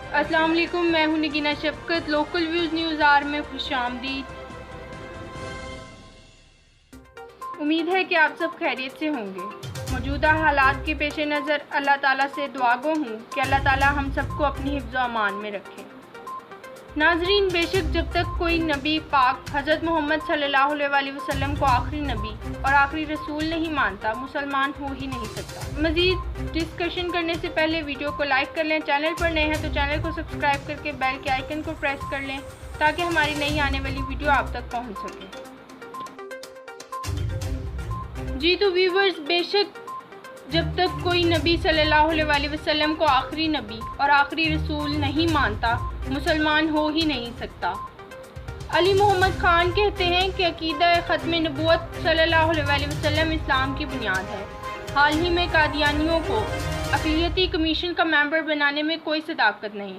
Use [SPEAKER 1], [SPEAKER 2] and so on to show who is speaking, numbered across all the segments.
[SPEAKER 1] अस्सलाम वालेकुम, मैं हूं नगीना शफकत। लोकल व्यूज़ न्यूज़ आर में खुशामदीद। उम्मीद है कि आप सब खैरियत से होंगे। मौजूदा हालात के पेश नज़र अल्लाह ताला से दुआगो हूँ कि अल्लाह ताला हम सबको अपनी हिफ्ज़ व अमान में रखे। नाज़रीन, बेशक जब तक कोई नबी पाक हज़रत मोहम्मद सल्लल्लाहु अलैहि वसल्लम को आखिरी नबी और आखिरी रसूल नहीं मानता, मुसलमान हो ही नहीं सकता। मज़ीद डिस्कशन करने से पहले वीडियो को लाइक कर लें। चैनल पर नए हैं तो चैनल को सब्सक्राइब करके बेल के आइकन को प्रेस कर लें ताकि हमारी नई आने वाली वीडियो आप तक पहुंच सके। जी तो व्यूवर्स, बेशक जब तक कोई नबी सल्लल्लाहु अलैहि वसल्लम को आखिरी नबी और आखिरी रसूल नहीं मानता, मुसलमान हो ही नहीं सकता। अली मोहम्मद खान कहते हैं कि अकीदा ख़त्म नबूवत सल्लल्लाहु अलैहि वसल्लम इस्लाम की बुनियाद है। हाल ही में कादियानियों को अक़लियती कमीशन का मेंबर बनाने में कोई सदाकत नहीं।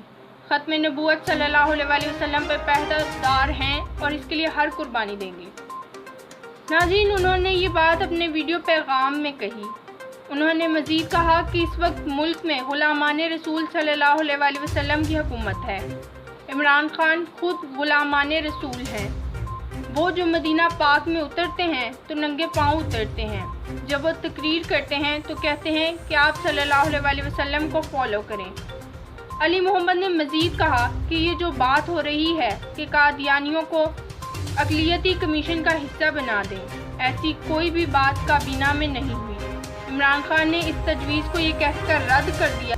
[SPEAKER 1] ख़त्म नबूवत सल्लल्लाहु अलैहि वसल्लम पर पहरेदार हैं और इसके लिए हर कुर्बानी देंगे। नाज़रीन, उन्होंने ये बात अपने वीडियो पैगाम में कही। उन्होंने मज़ीद कहा कि इस वक्त मुल्क में ग़ुलामान रसूल सल्लल्लाहु अलैहि वसल्लम की हुकूमत है। इमरान खान खुद ग़ुलामान रसूल हैं। वो जो मदीना पाक में उतरते हैं तो नंगे पाँव उतरते हैं। जब वो तकरीर करते हैं तो कहते हैं कि आप सल्लल्लाहु अलैहि वसल्लम को फॉलो करें। अली मोहम्मद ने मज़ीद कहा कि ये जो बात हो रही है कि कादियानियों को अक़लियती कमीशन का हिस्सा बना दें, ऐसी कोई भी बात काबीना में नहीं हुई। इमरान खान ने इस तजवीज़ को ये कहकर रद्द कर दिया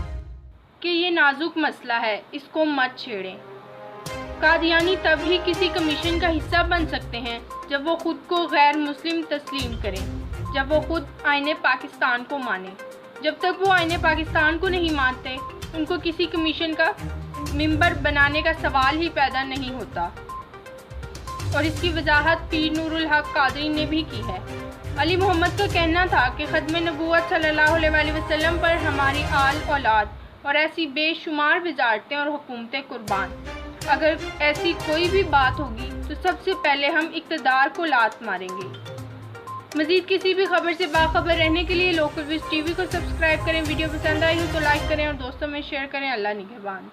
[SPEAKER 1] कि ये नाजुक मसला है, इसको मत छेड़ें। कादियानी तब ही किसी कमीशन का हिस्सा बन सकते हैं जब वो खुद को गैर मुस्लिम तस्लीम करें, जब वो खुद आईने पाकिस्तान को माने। जब तक वो आईने पाकिस्तान को नहीं मानते, उनको किसी कमीशन का मेंबर बनाने का सवाल ही पैदा नहीं होता। और इसकी वजाहत पीर नूरुल हक कादरी ने भी की है। अली मोहम्मद का कहना था कि ख़त्म नबूवत सल्लल्लाहु अलैहि वसल्लम पर हमारी आल औलाद और ऐसी बेशुमार वजारतें और हुकूमतें कुर्बान। अगर ऐसी कोई भी बात होगी तो सबसे पहले हम इक़्तिदार को लात मारेंगे। मज़ीद किसी भी खबर से बाखबर रहने के लिए लोकल व्यूज़ टीवी को सब्सक्राइब करें। वीडियो पसंद आई हो तो लाइक करें और दोस्तों में शेयर करें। अल्लाह निगहबान।